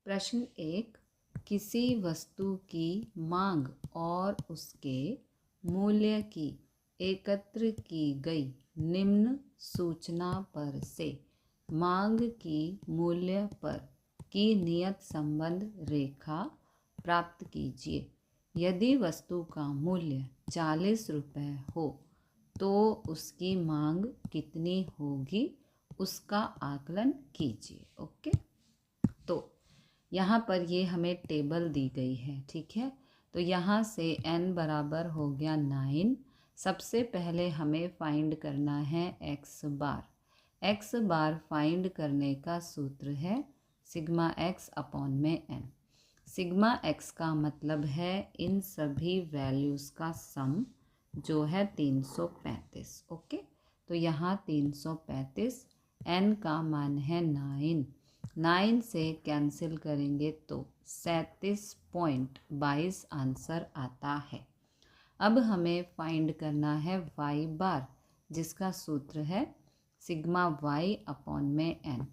प्रश्न 1। किसी वस्तु की मांग और उसके मूल्य की एकत्र की गई निम्न सूचना पर से मांग की मूल्य पर की नियत संबंध रेखा प्राप्त कीजिए। यदि वस्तु का मूल्य 40 रुपये हो तो उसकी मांग कितनी होगी, उसका आकलन कीजिए। ओके, तो यहाँ पर ये हमें टेबल दी गई है, ठीक है। तो यहाँ से n बराबर हो गया 9। सबसे पहले हमें फाइंड करना है x बार। x बार फाइंड करने का सूत्र है सिग्मा x अपॉन में n। सिग्मा x का मतलब है इन सभी वैल्यूज़ का सम, जो है 335। ओके, तो यहाँ 335, n का मान है 9। 9 से कैंसिल करेंगे तो 37.22 आंसर आता है। अब हमें फाइंड करना है y बार, जिसका सूत्र है सिग्मा y अपॉन में n।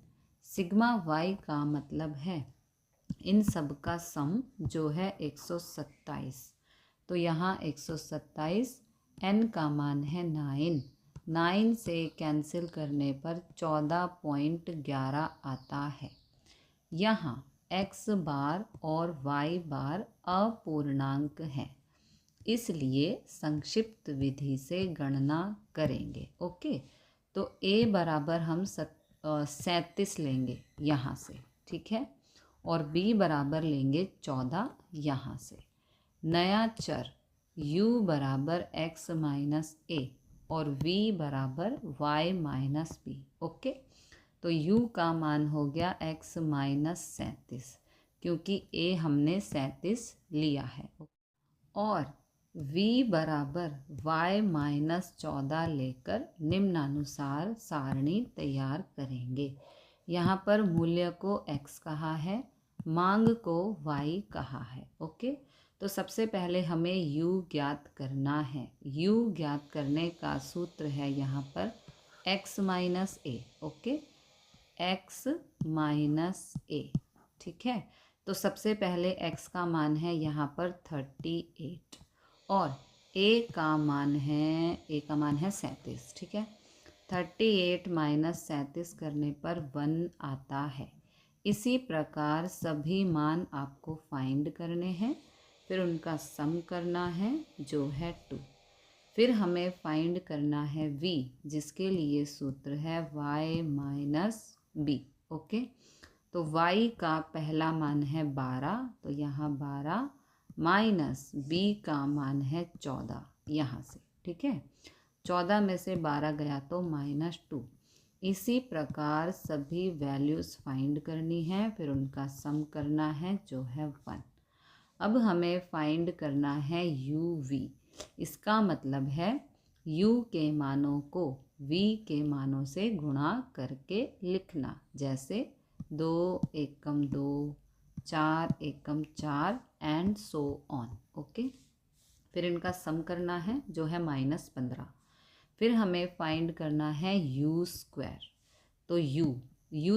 सिग्मा y का मतलब है इन सब का सम, जो है 127। तो यहाँ 127, n का मान है 9। 9 से कैंसिल करने पर 14.11 आता है। यहाँ x बार और y बार अपूर्णांक हैं, इसलिए संक्षिप्त विधि से गणना करेंगे। ओके, तो a बराबर हम 37 लेंगे यहाँ से, ठीक है, और b बराबर लेंगे 14 यहाँ से। नया चर u बराबर x माइनस a और v बराबर y माइनस b। ओके, तो u का मान हो गया x माइनस 37, क्योंकि a हमने 37 लिया है। और v बराबर y माइनस 14 लेकर निम्नानुसार सारणी तैयार करेंगे। यहाँ पर मूल्य को x कहा है, मांग को y कहा है। ओके, तो सबसे पहले हमें u ज्ञात करना है। u ज्ञात करने का सूत्र है यहाँ पर x minus a। Okay, x minus a, ठीक है। तो सबसे पहले x का मान है यहाँ पर 38 और a का मान है 37, ठीक है। 38 माइनस 37 करने पर 1 आता है। इसी प्रकार सभी मान आपको फाइंड करने हैं, फिर उनका सम करना है, जो है 2। फिर हमें फाइंड करना है v, जिसके लिए सूत्र है y माइनस b। ओके, तो y का पहला मान है 12, तो यहाँ 12 माइनस b का मान है 14 यहाँ से, ठीक है। 14 में से 12 गया तो -2। इसी प्रकार सभी वैल्यूज़ फाइंड करनी है, फिर उनका सम करना है, जो है 1। अब हमें फाइंड करना है uv। इसका मतलब है u के मानों को v के मानों से गुणा करके लिखना, जैसे 2 एकम 2, 4 एकम 4 एंड सो ऑन। ओके, फिर इनका सम करना है, जो है -15। फिर हमें फाइंड करना है u स्क्वायर। तो u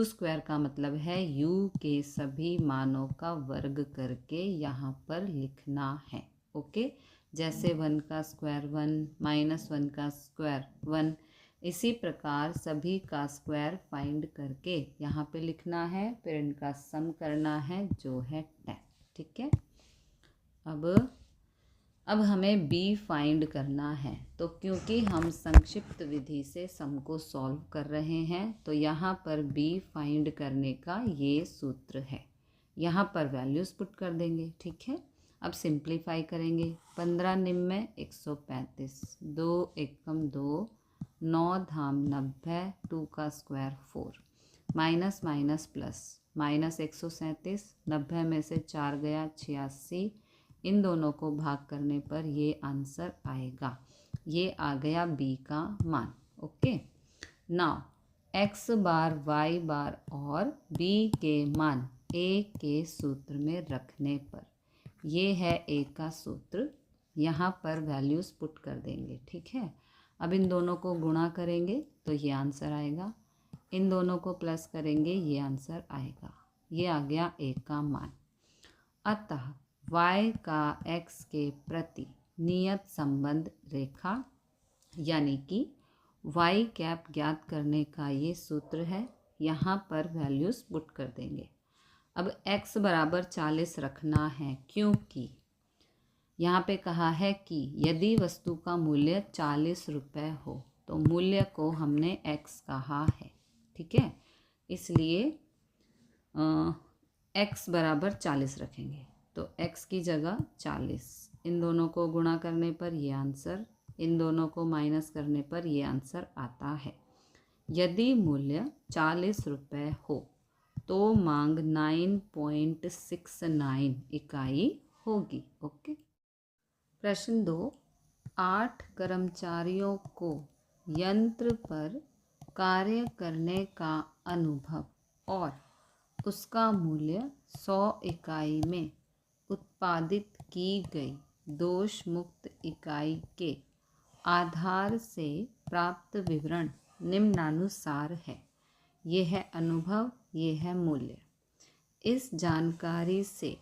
स्क्वायर का मतलब है u के सभी मानों का वर्ग करके यहाँ पर लिखना है। ओके, जैसे 1 का स्क्वायर 1, -1 का स्क्वायर 1, इसी प्रकार सभी का स्क्वायर फाइंड करके यहाँ पे लिखना है, फिर इनका सम करना है, जो है 10, ठीक है। अब हमें b फाइंड करना है। तो क्योंकि हम संक्षिप्त विधि से सम को सॉल्व कर रहे हैं, तो यहाँ पर b फाइंड करने का ये सूत्र है। यहाँ पर वैल्यूज़ पुट कर देंगे, ठीक है। अब सिंप्लीफाई करेंगे। 15 निम्न 135, 2 एकम 2, 9 धाम 90, 2 का स्क्वायर 4, माइनस माइनस प्लस, -137, 90 में से 4 गया 86। इन दोनों को भाग करने पर ये आंसर आएगा। ये आ गया b का मान। ओके, नाउ x बार, y बार और b के मान a के सूत्र में रखने पर, ये है a का सूत्र, यहाँ पर वैल्यूज़ पुट कर देंगे, ठीक है। अब इन दोनों को गुणा करेंगे तो ये आंसर आएगा, इन दोनों को प्लस करेंगे, ये आंसर आएगा। ये आ गया a का मान। अतः y का x के प्रति नियत संबंध रेखा यानी कि y कैप ज्ञात करने का ये सूत्र है। यहाँ पर वैल्यूज़ पुट कर देंगे। अब x बराबर 40 रखना है, क्योंकि यहाँ पे कहा है कि यदि वस्तु का मूल्य 40 रुपये हो तो मूल्य को हमने x कहा है। ठीक है, इसलिए x बराबर 40 रखेंगे। तो x की जगह 40, इन दोनों को गुणा करने पर ये आंसर, इन दोनों को माइनस करने पर ये आंसर आता है। यदि मूल्य 40 रुपये हो तो मांग 9.69 इकाई होगी। ओके। प्रश्न 2, 8 कर्मचारियों को यंत्र पर कार्य करने का अनुभव और उसका मूल्य 100 इकाई में उत्पादित की गई दोष मुक्त इकाई के आधार से प्राप्त विवरण निम्नानुसार है। ये है अनुभव, ये है मूल्य। इस जानकारी से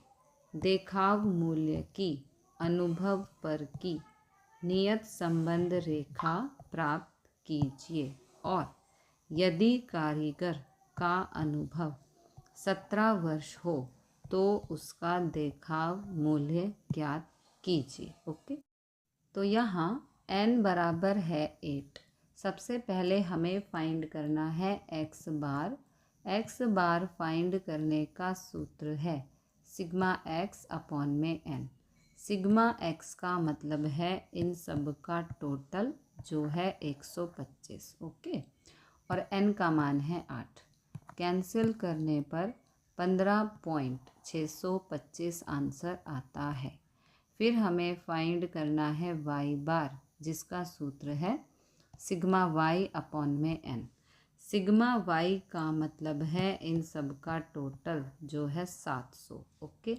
देखाव मूल्य की अनुभव पर की नियत संबंध रेखा प्राप्त कीजिए और यदि कारीगर का अनुभव 17 वर्ष हो तो उसका देखाव मूल्य ज्ञात कीजिए। ओके, तो यहाँ n बराबर है 8। सबसे पहले हमें फाइंड करना है x बार। x बार फाइंड करने का सूत्र है सिग्मा x अपॉन में n। सिग्मा x का मतलब है इन सब का टोटल जो है 125। ओके, और n का मान है 8। कैंसिल करने पर 15.625 आंसर आता है। फिर हमें फाइंड करना है y बार, जिसका सूत्र है सिग्मा y अपॉन में n। सिग्मा y का मतलब है इन सब का टोटल जो है 700। ओके,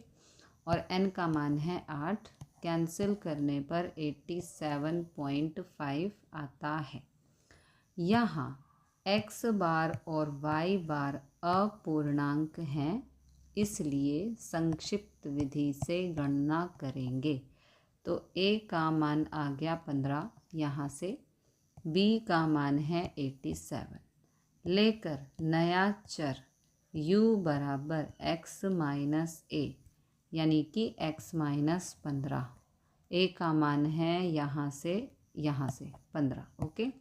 और n का मान है 8। कैंसिल करने पर 87.5 आता है। यहाँ x बार और y बार अपूर्णांक हैं, इसलिए संक्षिप्त विधि से गणना करेंगे। तो a का मान आ गया 15 यहाँ से, b का मान है 87। लेकर नया चर u बराबर x माइनस a यानी कि x माइनस 15। a का मान है यहाँ से 15। ओके,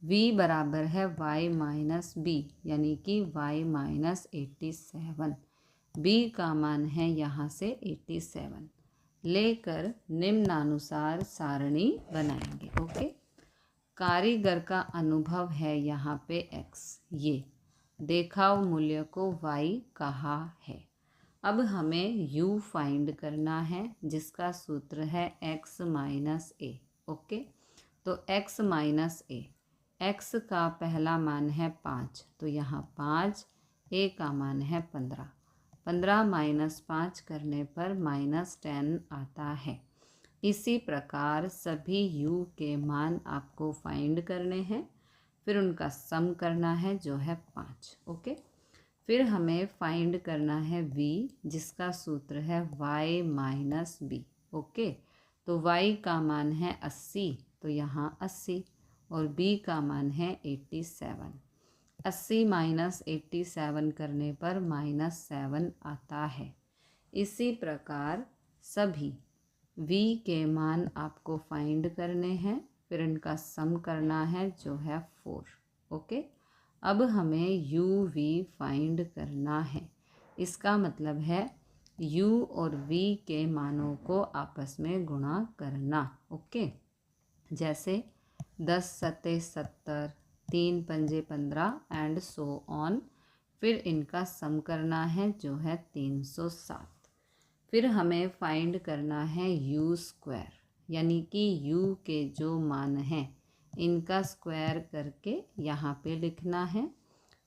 v बराबर है y माइनस b यानी कि y माइनस 87। b का मान है यहाँ से 87। लेकर निम्नानुसार सारणी बनाएंगे। ओके, कारीगर का अनुभव है यहाँ पे x, ये देखाव मूल्य को y कहा है। अब हमें u फाइंड करना है, जिसका सूत्र है x माइनस a। ओके, तो x माइनस a, x का पहला मान है 5, तो यहाँ 5, a का मान है 15। 15 माइनस 5 करने पर -10 आता है। इसी प्रकार सभी u के मान आपको फाइंड करने हैं, फिर उनका सम करना है जो है 5। ओके, फिर हमें फाइंड करना है v, जिसका सूत्र है y माइनस b। ओके, तो y का मान है 80, तो यहाँ 80, और b का मान है 87। 80 माइनस 87 करने पर -7 आता है। इसी प्रकार सभी v के मान आपको फाइंड करने हैं, फिर इनका सम करना है जो है 4। ओके, अब हमें u v फाइंड करना है। इसका मतलब है u और v के मानों को आपस में गुणा करना। ओके, जैसे 10 सत्ते 70, 3 पंजे 15 एंड सो ऑन। फिर इनका सम करना है जो है 307। फिर हमें फाइंड करना है u स्क्वायर, यानी कि u के जो मान हैं इनका स्क्वायर करके यहाँ पे लिखना है,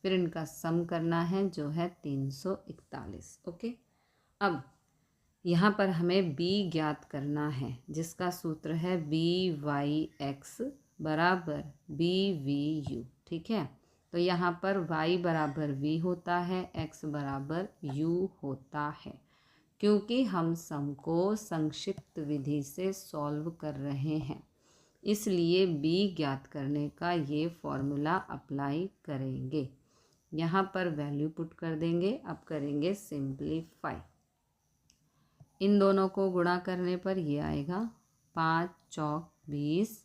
फिर इनका सम करना है जो है 341। ओके, अब यहाँ पर हमें b ज्ञात करना है, जिसका सूत्र है b y x बराबर b v u। ठीक है, तो यहाँ पर y बराबर v होता है, x बराबर u होता है। क्योंकि हम सम को संक्षिप्त विधि से सॉल्व कर रहे हैं, इसलिए b ज्ञात करने का ये फॉर्मूला अप्लाई करेंगे। यहाँ पर वैल्यू पुट कर देंगे। अब करेंगे सिंप्लीफाई। इन दोनों को गुणा करने पर ये आएगा 5 चौक 20।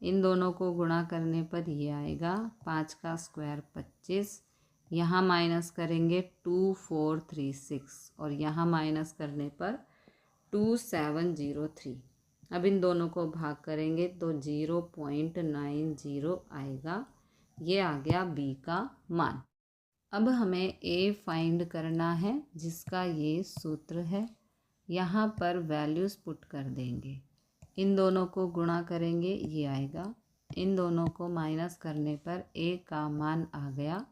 इन दोनों को गुणा करने पर ये आएगा 5 का स्क्वायर 25। यहाँ माइनस करेंगे 2436 और यहाँ माइनस करने पर 2703। अब इन दोनों को भाग करेंगे तो 0.90 आएगा। ये आ गया b का मान। अब हमें a फाइंड करना है, जिसका ये सूत्र है। यहाँ पर वैल्यूज़ पुट कर देंगे। इन दोनों को गुणा करेंगे, ये आएगा। इन दोनों को माइनस करने पर a का मान आ गया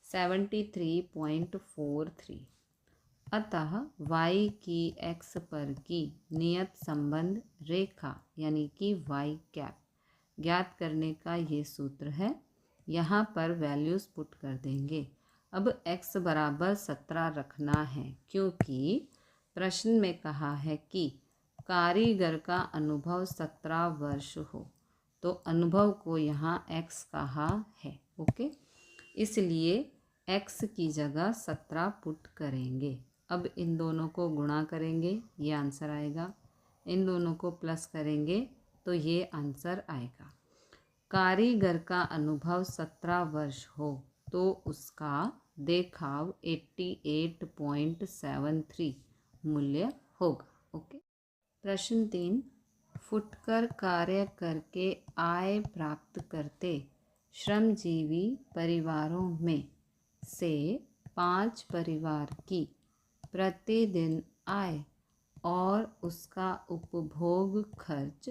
73.43। अतः y की x पर की नियत संबंध रेखा यानी कि y कैप ज्ञात करने का ये सूत्र है। यहाँ पर वैल्यूज़ पुट कर देंगे। अब x बराबर 17 रखना है, क्योंकि प्रश्न में कहा है कि कारीगर का अनुभव 17 वर्ष हो, तो अनुभव को यहाँ x कहा है। ओके, इसलिए x की जगह 17 पुट करेंगे। अब इन दोनों को गुणा करेंगे, ये आंसर आएगा। इन दोनों को प्लस करेंगे तो ये आंसर आएगा। कारीगर का अनुभव 17 वर्ष हो तो उसका देखाव 88.73 मूल्य होगा। ओके। प्रश्न 3, फुटकर कार्य करके आय प्राप्त करते श्रमजीवी परिवारों में से 5 परिवार की प्रतिदिन आय और उसका उपभोग खर्च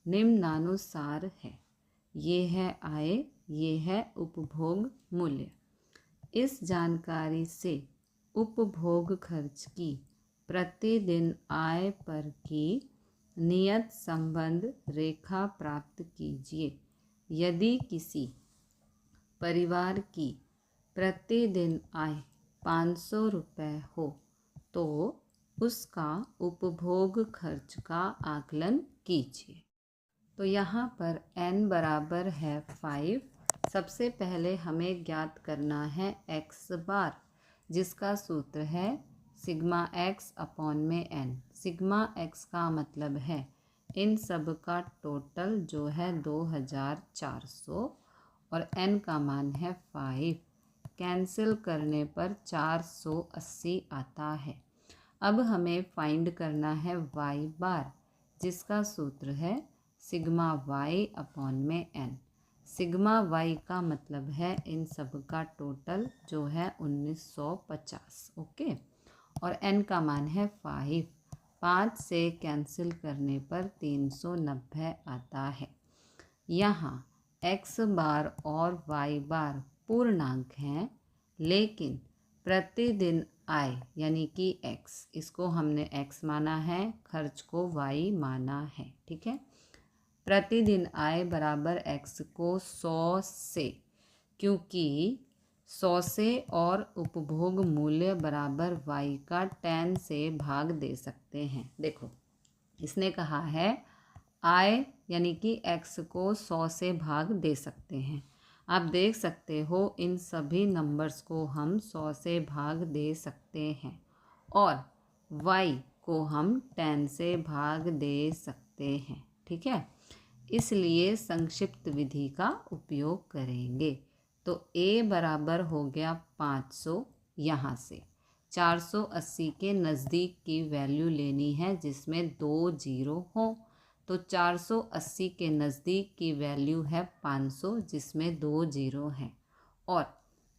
निम्नानुसार है। ये है आय, ये है उपभोग मूल्य। इस जानकारी से उपभोग खर्च की प्रतिदिन आय पर की नियत संबंध रेखा प्राप्त कीजिए। यदि किसी परिवार की प्रतिदिन आय 500 रुपये हो तो उसका उपभोग खर्च का आकलन कीजिए। तो यहाँ पर n बराबर है 5। सबसे पहले हमें ज्ञात करना है x बार, जिसका सूत्र है सिग्मा x अपॉन में n। सिग्मा x का मतलब है इन सब का टोटल जो है 2400 और n का मान है 5। कैंसिल करने पर 480 आता है। अब हमें फाइंड करना है y बार, जिसका सूत्र है सिग्मा y अपॉन में n। सिग्मा y का मतलब है इन सब का टोटल जो है 1950। ओके, और n का मान है 5। 5 से कैंसिल करने पर 390 आता है। यहाँ x बार और y बार पूर्णांक हैं, लेकिन प्रतिदिन आय यानी कि x, इसको हमने x माना है, खर्च को y माना है। ठीक है, प्रतिदिन आय बराबर x को 100 से, क्योंकि 100 से और उपभोग मूल्य बराबर y का 10 से भाग दे सकते हैं। देखो, इसने कहा है आय यानी कि x को 100 से भाग दे सकते हैं। आप देख सकते हो इन सभी नंबर्स को हम 100 से भाग दे सकते हैं और y को हम 10 से भाग दे सकते हैं। ठीक है, इसलिए संक्षिप्त विधि का उपयोग करेंगे। तो a बराबर हो गया 500। यहाँ से 480 के नज़दीक की वैल्यू लेनी है जिसमें 2 जीरो हो, तो 480 के नज़दीक की वैल्यू है 500 जिसमें 2 जीरो हैं। और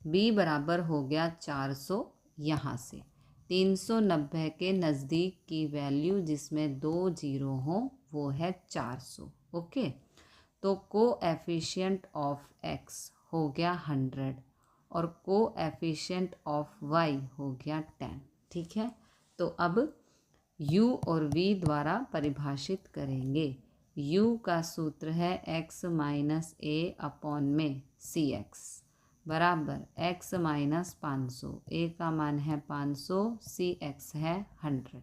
b बराबर हो गया 400। यहाँ से 390 के नज़दीक की वैल्यू जिसमें 2 जीरो हों वो है 400। ओके, तो कोएफिशिएंट ऑफ x हो गया 100 और कोएफिशिएंट ऑफ y हो गया 10। ठीक है, तो अब u और v द्वारा परिभाषित करेंगे। u का सूत्र है x माइनस a अपॉन में cx। बराबर x माइनस 500। a का मान है 500, सी x है 100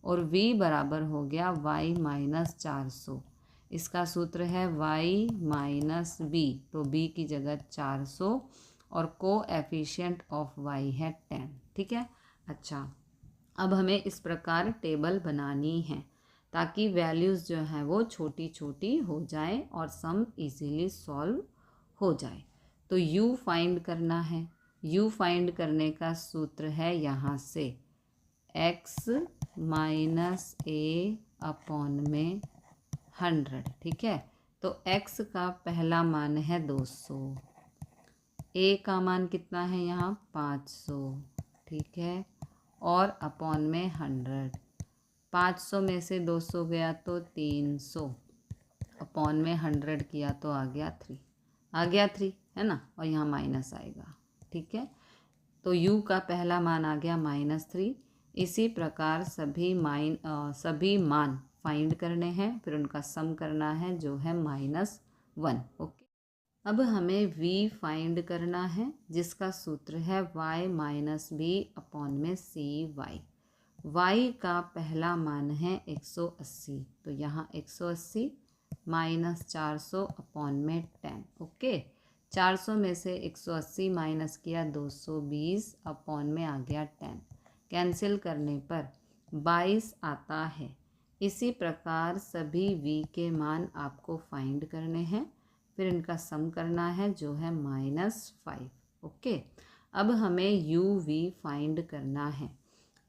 और v बराबर हो गया y माइनस 400। इसका सूत्र है y माइनस b, तो b की जगह 400 और कोएफिशिएंट ऑफ y है 10। ठीक है। अच्छा, अब हमें इस प्रकार टेबल बनानी है ताकि वैल्यूज़ जो हैं वो छोटी छोटी हो जाएं और सम इजीली सॉल्व हो जाए। तो u फाइंड करना है। u फाइंड करने का सूत्र है यहाँ से x माइनस a अपॉन में 100। ठीक है। तो x का पहला मान है 200, a का मान कितना है यहाँ 500। ठीक है। और अपॉन में 100, 500 में से 200 गया तो 300, अपॉन में 100 किया तो आ गया 3, आ गया 3 है ना, और यहाँ माइनस आएगा। ठीक है। तो u का पहला मान आ गया -3। इसी प्रकार सभी मान फाइंड करने हैं, फिर उनका सम करना है जो है -1। ओके। अब हमें v फाइंड करना है जिसका सूत्र है y माइनस बी अपॉन में सी वाई। y का पहला मान है 180, तो यहाँ 180 माइनस 400 अपॉन में 10। ओके। 400 में से 180 माइनस किया 220 अपॉन में आ गया 10। कैंसिल करने पर 22 आता है। इसी प्रकार सभी v के मान आपको फाइंड करने हैं, फिर इनका सम करना है जो है -5। ओके। अब हमें u v फाइंड करना है,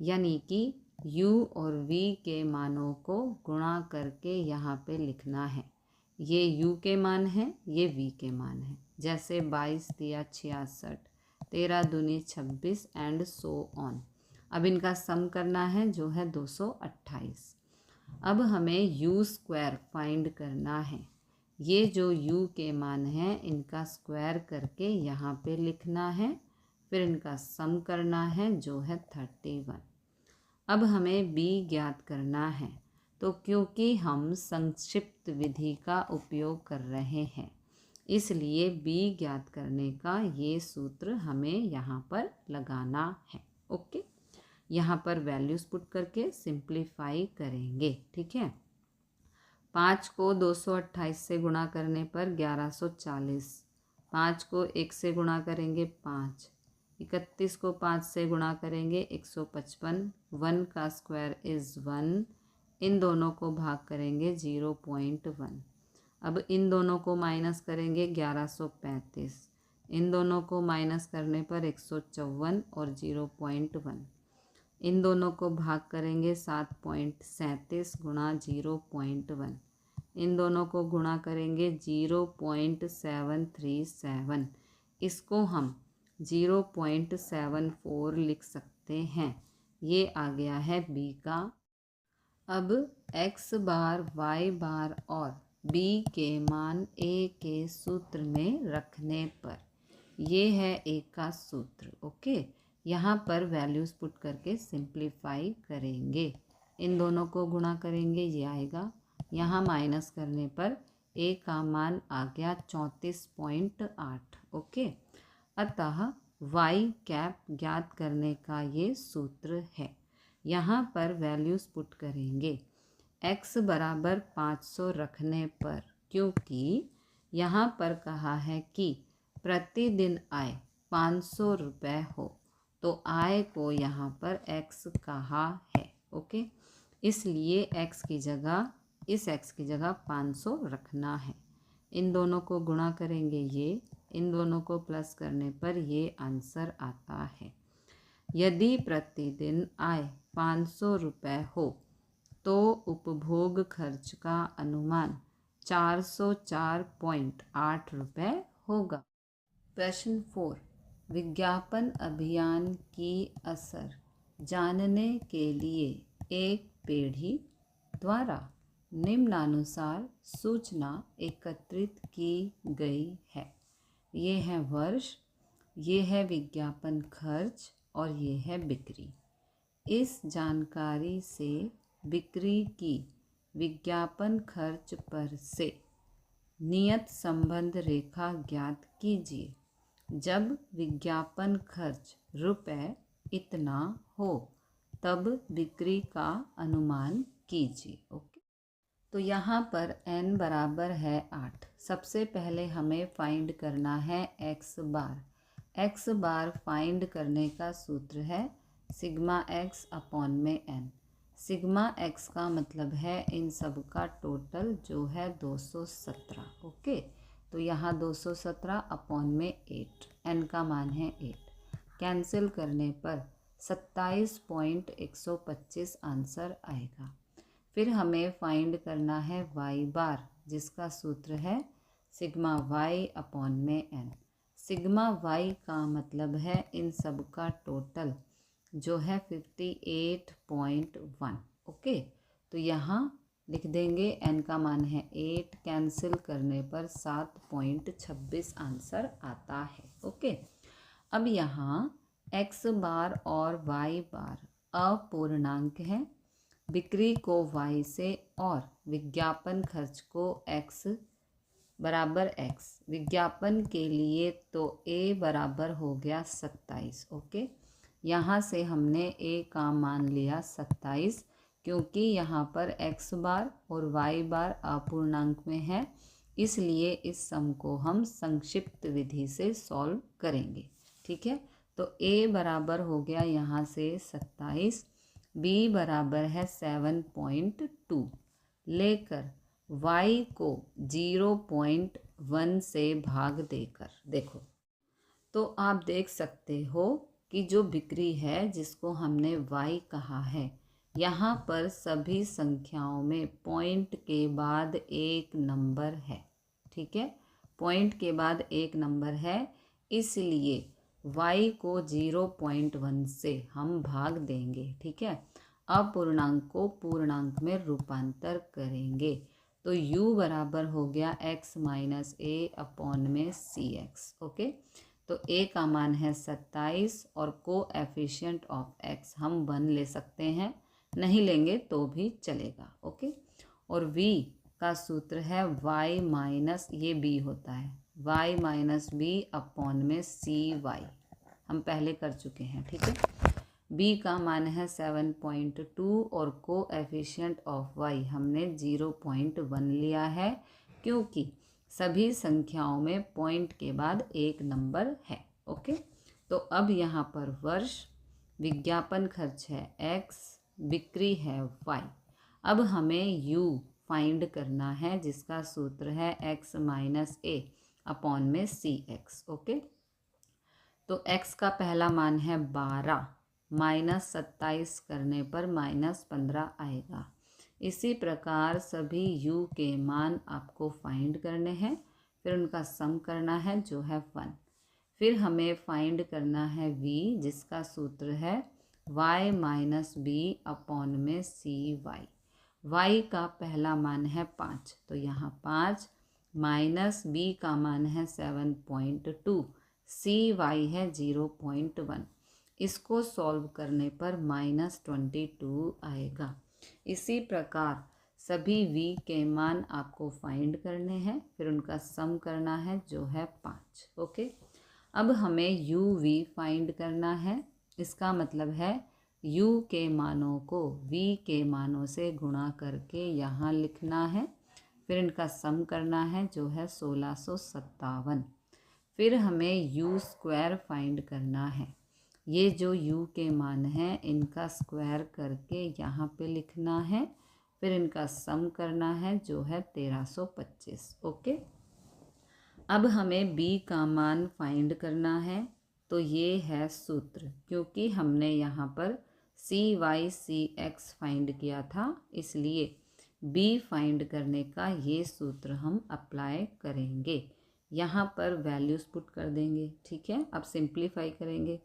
यानी कि u और v के मानों को गुणा करके यहाँ पे लिखना है। ये u के मान है, ये v के मान है। जैसे 22 दिया 66, 13 दूनी 26 एंड सो ऑन। अब इनका सम करना है जो है 228। अब हमें u स्क्वायर फाइंड करना है। ये जो u के मान हैं इनका स्क्वायर करके यहाँ पे लिखना है, फिर इनका सम करना है जो है 31। अब हमें b ज्ञात करना है, तो क्योंकि हम संक्षिप्त विधि का उपयोग कर रहे हैं इसलिए b ज्ञात करने का ये सूत्र हमें यहाँ पर लगाना है। ओके। यहाँ पर वैल्यूज़ पुट करके सिंप्लीफाई करेंगे। ठीक है। 5 को 228 से गुणा करने पर 1140, 5 को 1 से गुणा करेंगे 5, 31 को 5 से गुणा करेंगे 155, 1 का स्क्वायर इज़ 1, इन दोनों को भाग करेंगे 0.1। अब इन दोनों को माइनस करेंगे 1135, इन दोनों को माइनस करने पर 154 और 0.1, इन दोनों को भाग करेंगे 7.37 गुणा 0.1, इन दोनों को गुणा करेंगे 0.737, इसको हम 0.74 लिख सकते हैं। ये आ गया है b का। अब x बार y बार और b के मान a के सूत्र में रखने पर ये है a का सूत्र। ओके। यहाँ पर वैल्यूज़ पुट करके सिंप्लीफाई करेंगे, इन दोनों को गुणा करेंगे ये आएगा, यहाँ माइनस करने पर a का मान आ गया 34.8। ओके। अतः y कैप ज्ञात करने का ये सूत्र है। यहाँ पर वैल्यूज़ पुट करेंगे x बराबर 500 रखने पर, क्योंकि यहाँ पर कहा है कि प्रतिदिन आय 500 रुपये हो, तो आय को यहाँ पर x कहा है। ओके। इसलिए x की जगह, इस x की जगह 500 रखना है। इन दोनों को गुणा करेंगे ये, इन दोनों को प्लस करने पर ये आंसर आता है। यदि प्रतिदिन आय 500 रुपये हो तो उपभोग खर्च का अनुमान 404.8 रुपये होगा। प्रश्न 4, विज्ञापन अभियान की असर जानने के लिए एक पीढ़ी द्वारा निम्नानुसार सूचना एकत्रित की गई है। ये है वर्ष, ये है विज्ञापन खर्च और ये है बिक्री। इस जानकारी से बिक्री की विज्ञापन खर्च पर से नियत संबंध रेखा ज्ञात कीजिए। जब विज्ञापन खर्च रुपए इतना हो तब बिक्री का अनुमान कीजिए। ओके, तो यहाँ पर n बराबर है 8। सबसे पहले हमें फाइंड करना है x बार। x बार फाइंड करने का सूत्र है सिग्मा x अपॉन में n। सिग्मा x का मतलब है इन सब का टोटल जो है 217। ओके, तो यहाँ 217 अपॉन में 8, n का मान है 8। कैंसिल करने पर 27.125 आंसर आएगा। फिर हमें फाइंड करना है y बार, जिसका सूत्र है सिग्मा y अपॉन में n। सिग्मा y का मतलब है इन सब का टोटल जो है 58.1। ओके, तो यहाँ लिख देंगे n का मान है 8, कैंसिल करने पर 7.26 आंसर आता है। ओके, अब यहाँ x बार और y बार अपूर्णांक हैं। बिक्री को y से और विज्ञापन खर्च को x बराबर x। विज्ञापन के लिए तो a बराबर हो गया 27। ओके, यहाँ से हमने a का मान लिया 27, क्योंकि यहाँ पर x बार और y बार अपूर्णांक में है, इसलिए इस सम को हम संक्षिप्त विधि से सॉल्व करेंगे। ठीक है, तो a बराबर हो गया यहाँ से 27, b बराबर है 7.2, लेकर y को 0.1 से भाग देकर देखो, तो आप देख सकते हो कि जो बिक्री है जिसको हमने y कहा है, यहाँ पर सभी संख्याओं में पॉइंट के बाद एक नंबर है। ठीक है, पॉइंट के बाद एक नंबर है, इसलिए y को 0.1 से हम भाग देंगे। ठीक है, अपूर्णांक को पूर्णांक में रूपांतर करेंगे, तो u बराबर हो गया x माइनस a अपॉन में cx। ओके, तो a का मान है 27 और कोएफिशिएंट ऑफ x हम 1 ले सकते हैं, नहीं लेंगे तो भी चलेगा। ओके, और v का सूत्र है y माइनस, ये b होता है, y माइनस b अपॉन में cy, हम पहले कर चुके हैं। ठीक है, b का मान है 7.2 और कोएफिशिएंट ऑफ y हमने 0.1 लिया है, क्योंकि सभी संख्याओं में पॉइंट के बाद एक नंबर है। ओके, तो अब यहाँ पर वर्ष, विज्ञापन खर्च है x, बिक्री है y। अब हमें u फाइंड करना है, जिसका सूत्र है x माइनस a अपॉन में cx। ओके, तो x का पहला मान है 12, माइनस 27 करने पर माइनस 15 आएगा। इसी प्रकार सभी u के मान आपको फाइंड करने हैं, फिर उनका सम करना है जो है 1। फिर हमें फाइंड करना है v, जिसका सूत्र है y माइनस b अपॉन में cy। y का पहला मान है 5, तो यहाँ 5, माइनस b का मान है 7.2, cy है 0.1। इसको सॉल्व करने पर -22 आएगा। इसी प्रकार सभी v के मान आपको फाइंड करने हैं, फिर उनका सम करना है जो है 5। ओके, अब हमें u v फाइंड करना है। इसका मतलब है u के मानों को v के मानों से गुणा करके यहाँ लिखना है, फिर इनका सम करना है जो है 1657। फिर हमें u स्क्वायर फाइंड करना है। ये जो u के मान हैं इनका स्क्वायर करके यहाँ पे लिखना है, फिर इनका सम करना है जो है 1325। ओके, अब हमें b का मान फाइंड करना है, तो ये है सूत्र, क्योंकि हमने यहाँ पर cy cx फाइंड किया था, इसलिए b फाइंड करने का ये सूत्र हम अप्लाई करेंगे। यहाँ पर वैल्यूज़ पुट कर देंगे। ठीक है, अब सिंप्लीफाई करेंगे,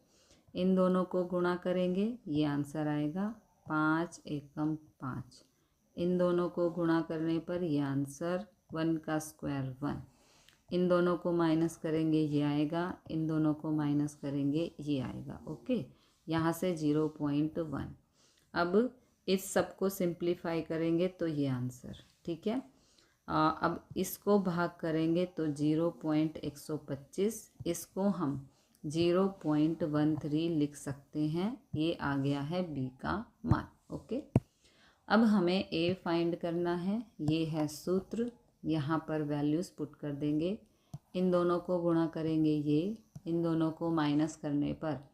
इन दोनों को गुणा करेंगे, ये आंसर आएगा 5 एकम 5। इन दोनों को गुणा करने पर ये आंसर 1 का स्क्वायर 1। इन दोनों को माइनस करेंगे, ये आएगा, इन दोनों को माइनस करेंगे, ये आएगा। ओके, यहाँ से 0.1। अब इस सब को सिंप्लीफाई करेंगे तो ये आंसर। ठीक है, अब इसको भाग करेंगे तो 0.125, इसको हम 0.13 लिख सकते हैं। ये आ गया है बी का मान। ओके, अब हमें ए फाइंड करना है। ये है सूत्र, यहाँ पर वैल्यूज़ पुट कर देंगे। इन दोनों को गुणा करेंगे, ये इन दोनों को माइनस करने पर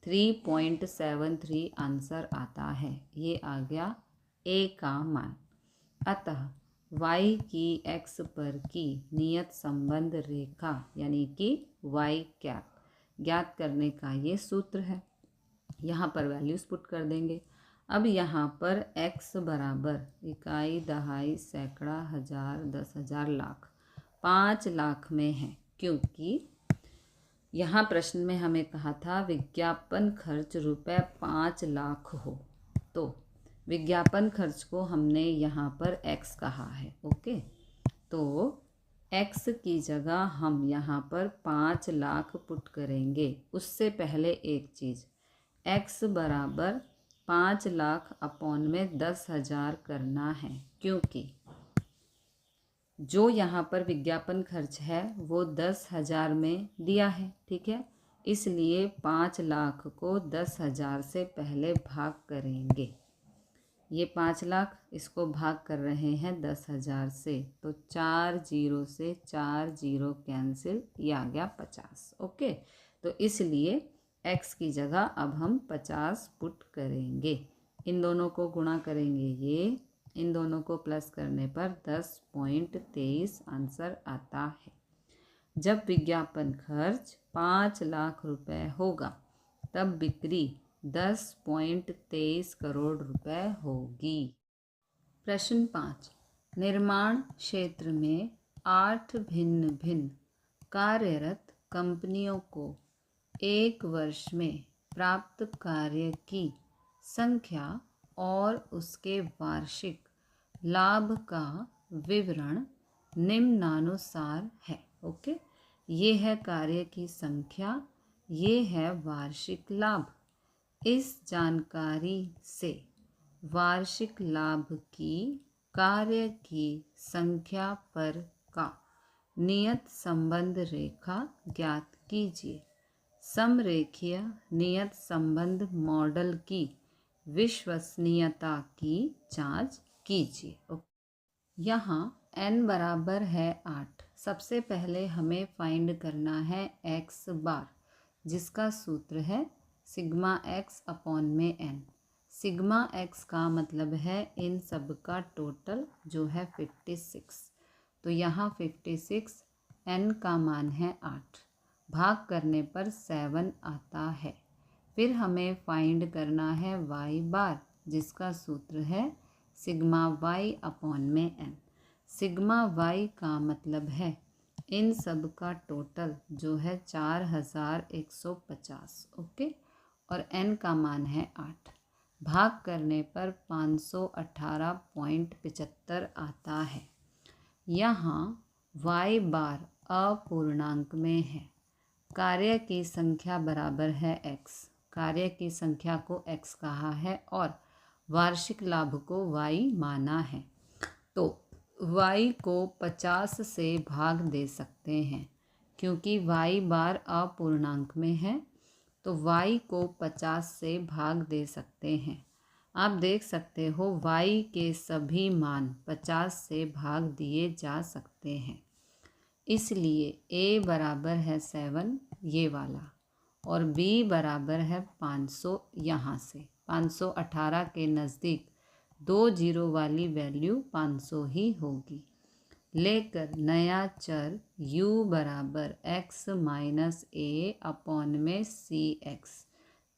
3.73 आंसर आता है। ये आ गया ए का मान। अतः y की x पर की नियत संबंध रेखा यानी कि y कैप ज्ञात करने का ये सूत्र है। यहाँ पर वैल्यूज़ पुट कर देंगे। अब यहाँ पर x बराबर इकाई, दहाई, सैकड़ा, हज़ार, 10,000, लाख, 5 लाख में है, क्योंकि यहाँ प्रश्न में हमें कहा था विज्ञापन खर्च रुपए 5 लाख हो, तो विज्ञापन खर्च को हमने यहाँ पर x कहा है। ओके, तो x की जगह हम यहाँ पर 5 लाख पुट करेंगे। उससे पहले एक चीज़, x बराबर 5 लाख अपॉन में 10,000 करना है, क्योंकि जो यहाँ पर विज्ञापन खर्च है वो 10,000 में दिया है। ठीक है, इसलिए 5 लाख को 10,000 से पहले भाग करेंगे। ये 5 लाख, इसको भाग कर रहे हैं 10,000 से, तो 4 जीरो से 4 जीरो कैंसिल, ये आ गया 50। ओके, तो इसलिए x की जगह अब हम 50 पुट करेंगे। इन दोनों को गुणा करेंगे, ये इन दोनों को प्लस करने पर 10.23 आंसर आता है। जब विज्ञापन खर्च 5 लाख रुपए होगा तब बिक्री 10.23 करोड़ रुपए होगी। प्रश्न 5, निर्माण क्षेत्र में 8 भिन्न भिन्न कार्यरत कंपनियों को एक वर्ष में प्राप्त कार्य की संख्या और उसके वार्षिक लाभ का विवरण निम्नानुसार है। ओके, ये है कार्य की संख्या, ये है वार्षिक लाभ। इस जानकारी से वार्षिक लाभ की कार्य की संख्या पर का नियत संबंध रेखा ज्ञात कीजिए। समरेखीय नियत संबंध मॉडल की विश्वसनीयता की जांच कीजिए। यहाँ n बराबर है 8। सबसे पहले हमें फाइंड करना है x बार, जिसका सूत्र है सिग्मा x अपॉन में n। सिग्मा x का मतलब है इन सब का टोटल, जो है 56। तो यहाँ 56, n का मान है 8, भाग करने पर 7 आता है। फिर हमें फाइंड करना है y बार, जिसका सूत्र है सिग्मा y अपॉन में n। सिग्मा y का मतलब है इन सब का टोटल, जो है 4150। ओके, और n का मान है 8, भाग करने पर 518.75 आता है। यहाँ y बार अपूर्णांक में है। कार्य की संख्या बराबर है x, कार्य की संख्या को x कहा है और वार्षिक लाभ को y माना है, तो y को 50 से भाग दे सकते हैं। क्योंकि y बार अपूर्णांक में है तो y को 50 से भाग दे सकते हैं। आप देख सकते हो y के सभी मान 50 से भाग दिए जा सकते हैं। इसलिए a बराबर है 7, ये वाला, और b बराबर है 500। यहाँ से 518 के नज़दीक 2 जीरो वाली वैल्यू 500 ही होगी। लेकर नया चर u बराबर x माइनस a अपॉन में cx,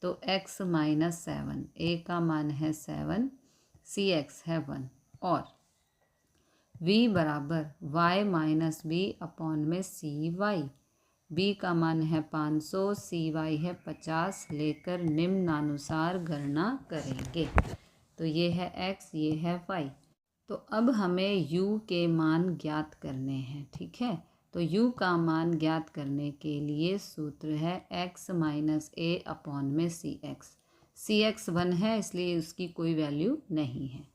तो x माइनस 7, a का मान है 7, cx है 1, और v बराबर y माइनस b अपॉन में cy, b का मान है 500, cy है 50, लेकर निम्नानुसार गणना करेंगे। तो ये है x, ये है y। तो अब हमें u के मान ज्ञात करने हैं। ठीक है, तो u का मान ज्ञात करने के लिए सूत्र है x माइनस a अपॉन में cx। cx 1 है, इसलिए उसकी कोई वैल्यू नहीं है।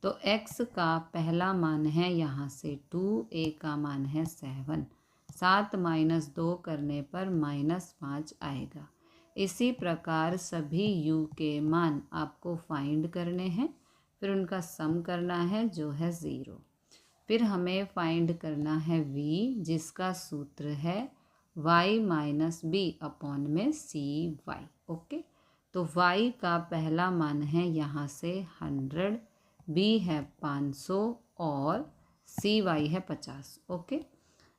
तो x का पहला मान है यहाँ से 2, a का मान है 7। 7 माइनस 2 करने पर -5 आएगा। इसी प्रकार सभी u के मान आपको फाइंड करने हैं, फिर उनका सम करना है जो है 0। फिर हमें फाइंड करना है v, जिसका सूत्र है y माइनस बी अपॉन में cy। ओके, तो y का पहला मान है यहाँ से 100, b है 500 और cy है 50। ओके,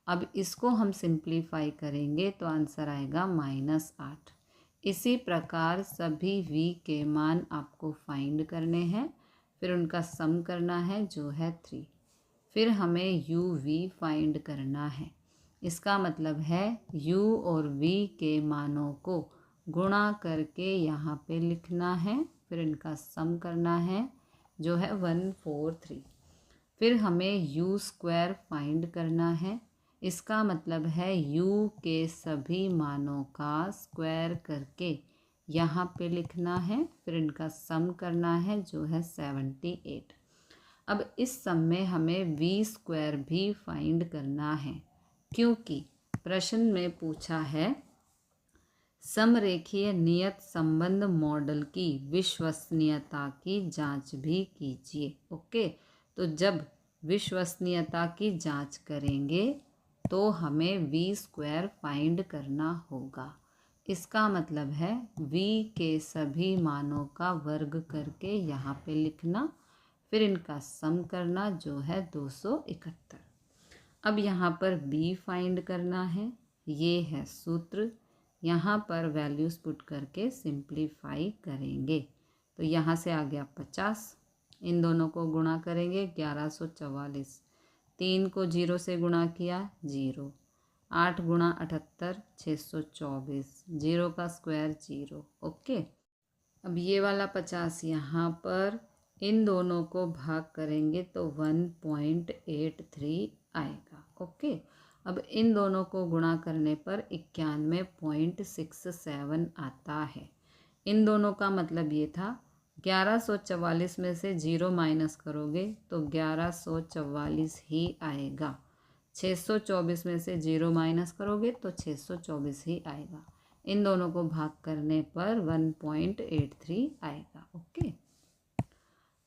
अब इसको हम सिंप्लीफाई करेंगे तो आंसर आएगा -8। इसी प्रकार सभी v के मान आपको फाइंड करने हैं, फिर उनका सम करना है जो है 3। फिर हमें u v फाइंड करना है। इसका मतलब है u और v के मानों को गुणा करके यहाँ पे लिखना है, फिर इनका सम करना है जो है 143। फिर हमें u स्क्वायर फाइंड करना है। इसका मतलब है u के सभी मानों का स्क्वायर करके यहाँ पे लिखना है, फिर इनका सम करना है जो है 78। अब इस सम में हमें v स्क्वायर भी फाइंड करना है, क्योंकि प्रश्न में पूछा है समरेखीय नियत संबंध मॉडल की विश्वसनीयता की जांच भी कीजिए। ओके, तो जब विश्वसनीयता की जांच करेंगे तो हमें v स्क्वायर फाइंड करना होगा। इसका मतलब है v के सभी मानों का वर्ग करके यहाँ पे लिखना, फिर इनका सम करना जो है 271। अब यहाँ पर b फाइंड करना है, ये है सूत्र। यहाँ पर वैल्यूज़ पुट करके सिंप्लीफाई करेंगे तो यहाँ से आ गया 50। इन दोनों को गुणा करेंगे 1144। 3 को 0 से गुणा किया 0। 8 गुणा 78 624। 0 का स्क्वायर 0। ओके, अब ये वाला 50 यहाँ पर इन दोनों को भाग करेंगे तो 1.83 आएगा। ओके, अब इन दोनों को गुणा करने पर 91.67 आता है। इन दोनों का मतलब ये था 1144 में से 0 माइनस करोगे तो 1144 ही आएगा। 624 में से 0 माइनस करोगे तो 624 ही आएगा। इन दोनों को भाग करने पर 1.83 आएगा। ओके,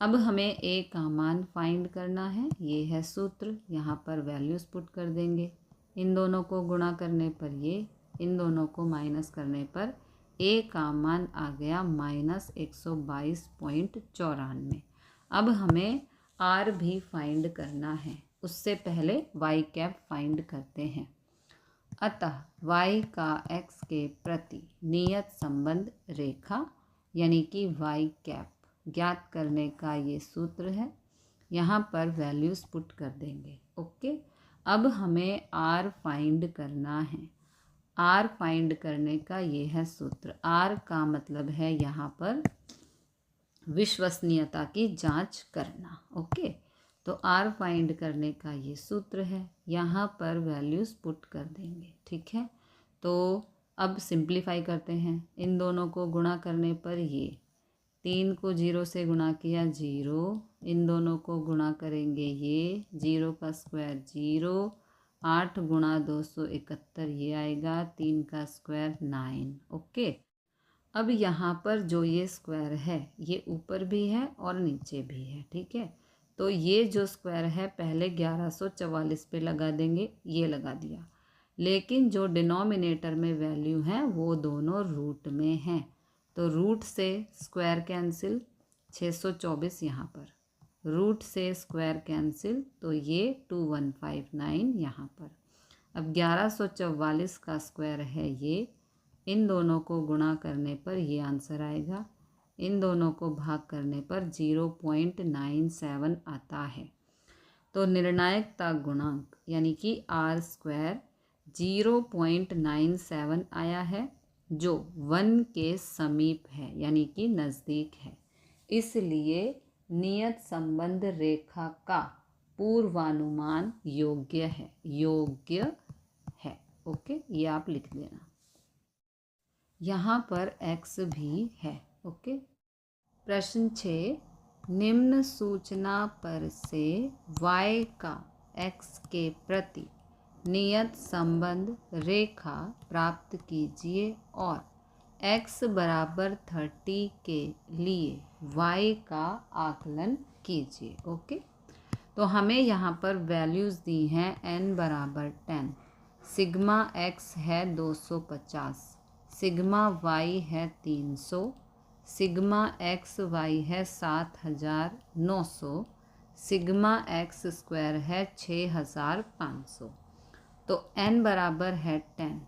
अब हमें a का मान फाइंड करना है। ये है सूत्र, यहाँ पर वैल्यूज़ पुट कर देंगे। इन दोनों को गुणा करने पर ये, इन दोनों को माइनस करने पर a का मान आ गया -122.94। अब हमें r भी फाइंड करना है, उससे पहले y कैप फाइंड करते हैं। अतः y का x के प्रति नियत संबंध रेखा यानी कि y कैप ज्ञात करने का ये सूत्र है। यहाँ पर वैल्यूज़ पुट कर देंगे। ओके, अब हमें r फाइंड करना है। r फाइंड करने का ये है सूत्र। r का मतलब है यहाँ पर विश्वसनीयता की जांच करना। ओके, तो r फाइंड करने का ये सूत्र है, यहाँ पर वैल्यूज़ पुट कर देंगे। ठीक है, तो अब सिंप्लीफाई करते हैं। इन दोनों को गुणा करने पर ये 3 को 0 से गुणा किया 0। इन दोनों को गुणा करेंगे ये 0 का स्क्वायर 0। 8 गुणा 271 ये आएगा। 3 का स्क्वायर 9। ओके, अब यहाँ पर जो ये स्क्वायर है ये ऊपर भी है और नीचे भी है। ठीक है, तो ये जो स्क्वायर है पहले 1144 पे लगा देंगे, ये लगा दिया, लेकिन जो डिनोमिनेटर में वैल्यू है वो दोनों रूट में हैं, तो रूट से स्क्वायर कैंसिल, 624 यहाँ पर, रूट से स्क्वायर कैंसिल, तो ये 2159 यहाँ पर। अब 1144 का स्क्वायर है ये, इन दोनों को गुणा करने पर ये आंसर आएगा। इन दोनों को भाग करने पर 0.97 आता है। तो निर्णायकता गुणांक यानी कि r स्क्वायर 0.97 आया है, जो 1 के समीप है यानी कि नज़दीक है। इसलिए नियत संबंध रेखा का पूर्वानुमान योग्य है, योग्य है। ओके, ये आप लिख देना। यहाँ पर x भी है। ओके, प्रश्न 6, निम्न सूचना पर से y का x के प्रति नियत संबंध रेखा प्राप्त कीजिए और x बराबर 30 के लिए y का आकलन कीजिए। ओके, तो हमें यहाँ पर वैल्यूज़ दी हैं n बराबर 10, सिग्मा x है 250, सिग्मा y है 300, सिग्मा एक्स वाई है 7900, सिग्मा एक्स स्क्वायर है 6500। तो n बराबर है 10।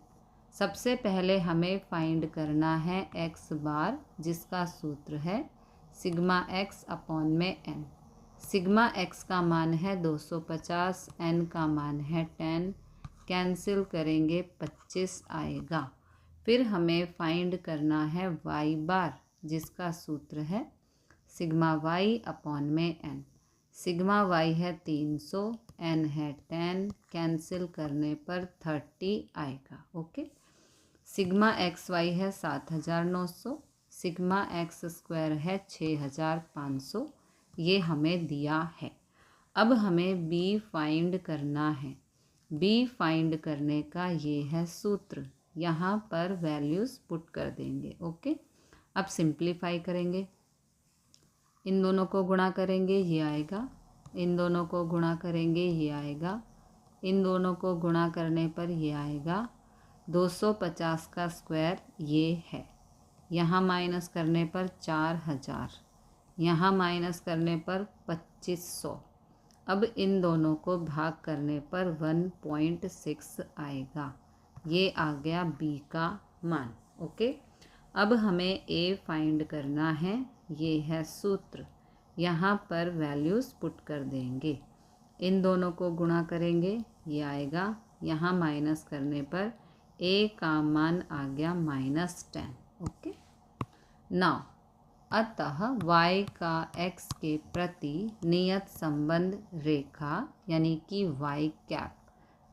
सबसे पहले हमें फाइंड करना है x बार, जिसका सूत्र है सिग्मा x अपॉन में n। सिग्मा x का मान है 250, n का मान है 10, कैंसिल करेंगे 25 आएगा। फिर हमें फाइंड करना है y बार, जिसका सूत्र है सिग्मा y अपॉन में n। सिग्मा y है 300, n है 10, कैंसिल करने पर 30 आएगा। ओके, सिग्मा एक्स वाई है 7900, सिग्मा एक्स स्क्वायर है 6500, ये हमें दिया है। अब हमें b फाइंड करना है। b फाइंड करने का ये है सूत्र, यहाँ पर वैल्यूज़ पुट कर देंगे। ओके, अब सिंप्लीफाई करेंगे, इन दोनों को गुणा करेंगे ये आएगा, इन दोनों को गुणा करेंगे ये आएगा, इन दोनों को गुणा करने पर ये आएगा। 250 का स्क्वायर ये है, यहाँ माइनस करने पर 4000, यहाँ माइनस करने पर 2500। अब इन दोनों को भाग करने पर 1.6 आएगा, ये आ गया b का मान। ओके, अब हमें a फाइंड करना है, ये है सूत्र, यहाँ पर वैल्यूज़ पुट कर देंगे, इन दोनों को गुणा करेंगे ये आएगा, यहाँ माइनस करने पर a का मान आ गया -10। ओके, नाउ अतः y का x के प्रति नियत संबंध रेखा यानी कि y कैप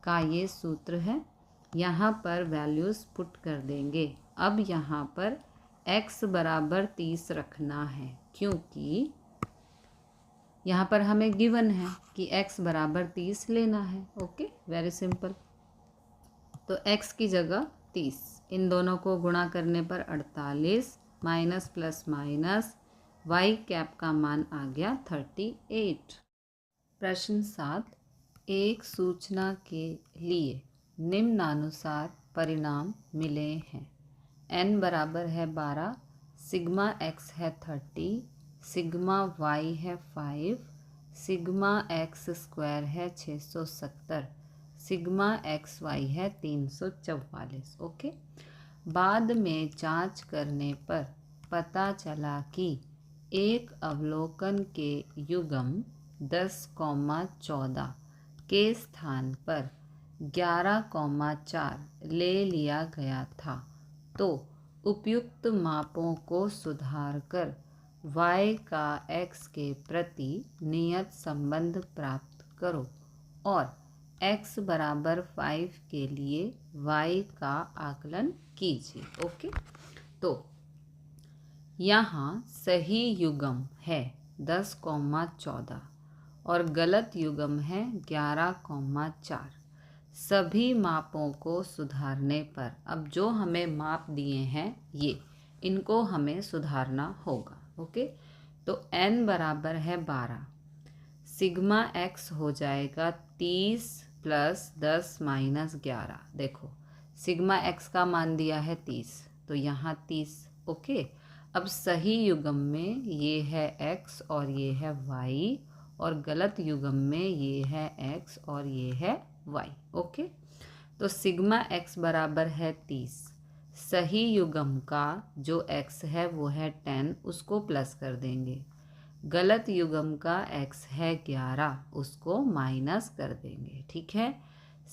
का ये सूत्र है, यहाँ पर वैल्यूज़ पुट कर देंगे। अब यहाँ पर x बराबर 30 रखना है, क्योंकि यहाँ पर हमें गिवन है कि x बराबर 30 लेना है। Okay, very simple. तो x की जगह 30, इन दोनों को गुणा करने पर 48, minus plus minus y cap का मान आ गया 38। प्रश्न 7, एक सूचना के लिए निम्नानुसार परिणाम मिले हैं। n बराबर है 12, सिग्मा x है 30, सिग्मा y है 5, सिग्मा x स्क्वायर है 670, सिग्मा एक्स वाई है 344। ओके, बाद में जांच करने पर पता चला कि एक अवलोकन के युग्म 10,14 के स्थान पर 11,4 ले लिया गया था, तो उपयुक्त मापों को सुधारकर y का x के प्रति नियत संबंध प्राप्त करो और x बराबर 5 के लिए y का आकलन कीजिए। ओके, तो यहाँ सही युग्म है 10,14 और गलत युग्म है 11,4। सभी मापों को सुधारने पर, अब जो हमें माप दिए हैं ये, इनको हमें सुधारना होगा। ओके, तो n बराबर है 12, सिग्मा x हो जाएगा 30 प्लस 10 माइनस 11। देखो सिग्मा x का मान दिया है 30, तो यहाँ 30। ओके, अब सही युग्म में ये है x और ये है y, और गलत युग्म में ये है x और ये है y। ओके, तो सिग्मा x बराबर है 30, सही युग्म का जो x है वो है 10, उसको प्लस कर देंगे। गलत युग्म का x है 11, उसको माइनस कर देंगे। ठीक है,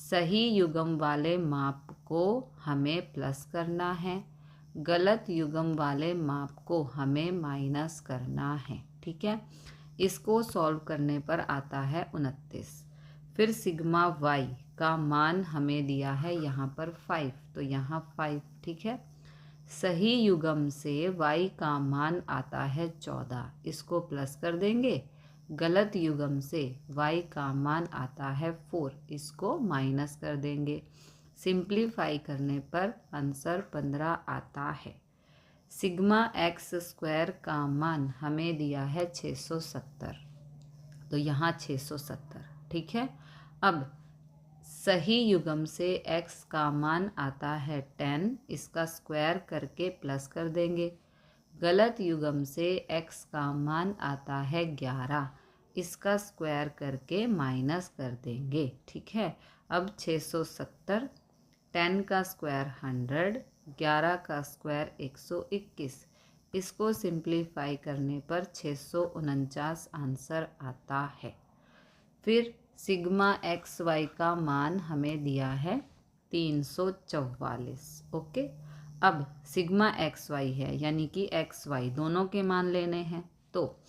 सही युग्म वाले माप को हमें प्लस करना है, गलत युग्म वाले माप को हमें माइनस करना है। ठीक है, इसको सॉल्व करने पर आता है 29। फिर सिग्मा y का मान हमें दिया है यहाँ पर 5, तो यहाँ 5। ठीक है, सही युग्म से y का मान आता है 14, इसको प्लस कर देंगे। गलत युग्म से y का मान आता है 4, इसको माइनस कर देंगे। सिंप्लीफाई करने पर आंसर 15 आता है। सिग्मा एक्स स्क्वायर का मान हमें दिया है 670, तो यहाँ 670 ठीक है। अब सही युग्म से x का मान आता है 10, इसका स्क्वायर करके प्लस कर देंगे। गलत युग्म से x का मान आता है 11, इसका स्क्वायर करके माइनस कर देंगे ठीक है। अब 670, 10 का स्क्वायर 100, 11 का स्क्वायर 121, इसको सिंप्लीफाई करने पर 649 आंसर आता है। फिर सिग्मा एक्स वाई का मान हमें दिया है 344। ओके, अब सिग्मा एक्स वाई है यानी कि एक्स वाई दोनों के मान लेने हैं, तो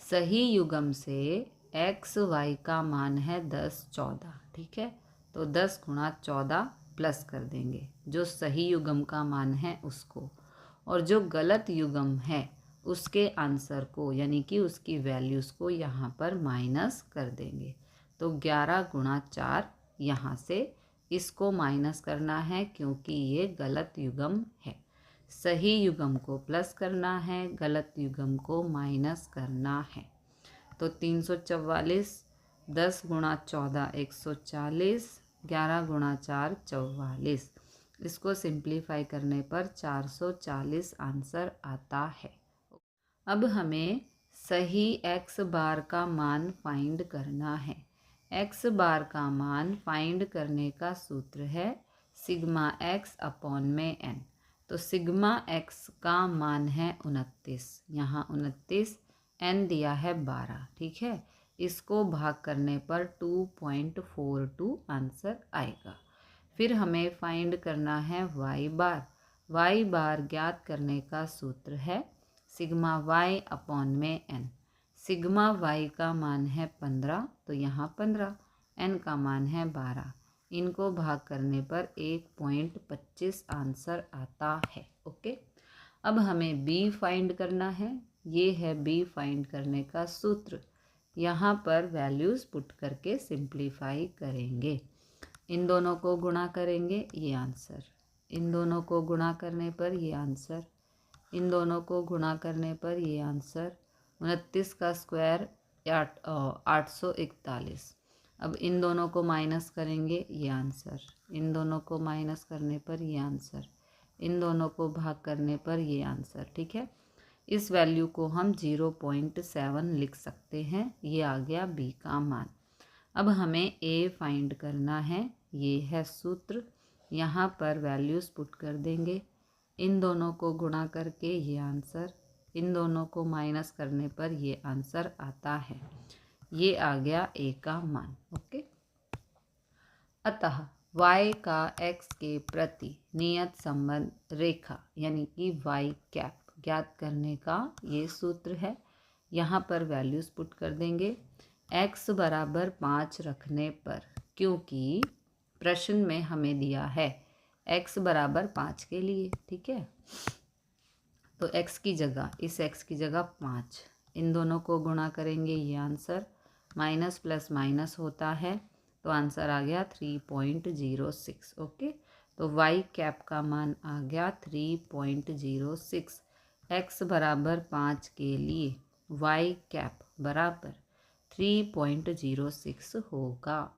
सही युग्म से एक्स वाई का मान है 10 14 ठीक है। तो 10 गुणा 14 प्लस कर देंगे जो सही युग्म का मान है उसको, और जो गलत युग्म है उसके आंसर को यानी कि उसकी वैल्यूज़ को यहाँ पर माइनस कर देंगे। तो 11 गुणा 4, यहाँ से इसको माइनस करना है क्योंकि ये गलत युग्म है। सही युग्म को प्लस करना है, गलत युग्म को माइनस करना है। तो 344, 10 गुणा 14 140, 11 गुणा 4 44, इसको सिंप्लीफाई करने पर 440 आंसर आता है। अब हमें सही x बार का मान फाइंड करना है। x बार का मान फाइंड करने का सूत्र है सिग्मा x अपॉन में n। तो सिग्मा x का मान है 29, यहाँ 29, n दिया है 12 ठीक है। इसको भाग करने पर 2.42 आंसर आएगा। फिर हमें फाइंड करना है y बार। y बार ज्ञात करने का सूत्र है सिग्मा y अपॉन में n। सिग्मा y का मान है 15, तो यहाँ 15, n का मान है 12, इनको भाग करने पर 1.25 आंसर आता है। ओके, अब हमें b फाइंड करना है। ये है b फाइंड करने का सूत्र। यहाँ पर वैल्यूज़ पुट करके सिंप्लीफाई करेंगे। इन दोनों को गुणा करेंगे, ये आंसर। इन दोनों को गुणा करने पर ये आंसर। इन दोनों को गुणा करने पर ये आंसर। 29 का स्क्वायर 841। अब इन दोनों को माइनस करेंगे, ये आंसर। इन दोनों को माइनस करने पर ये आंसर। इन दोनों को भाग करने पर ये आंसर ठीक है। इस वैल्यू को हम 0.7 लिख सकते हैं। ये आ गया b का मान। अब हमें a फाइंड करना है, ये है सूत्र। यहाँ पर वैल्यूज़ पुट कर देंगे। इन दोनों को गुणा करके ये आंसर, इन दोनों को माइनस करने पर ये आंसर आता है। ये आ गया a का मान। ओके, अतः y का x के प्रति नियत संबंध रेखा यानी कि y कैप ज्ञात करने का ये सूत्र है। यहाँ पर वैल्यूज़ पुट कर देंगे। x बराबर 5 रखने पर, क्योंकि प्रश्न में हमें दिया है x बराबर 5 के लिए ठीक है, तो x की जगह, इस x की जगह 5, इन दोनों को गुणा करेंगे, ये आंसर। माइनस प्लस माइनस होता है तो आंसर आ गया 3.06। ओके, तो y कैप का मान आ गया 3.06। x बराबर 5 के लिए y कैप बराबर 3.06 होगा।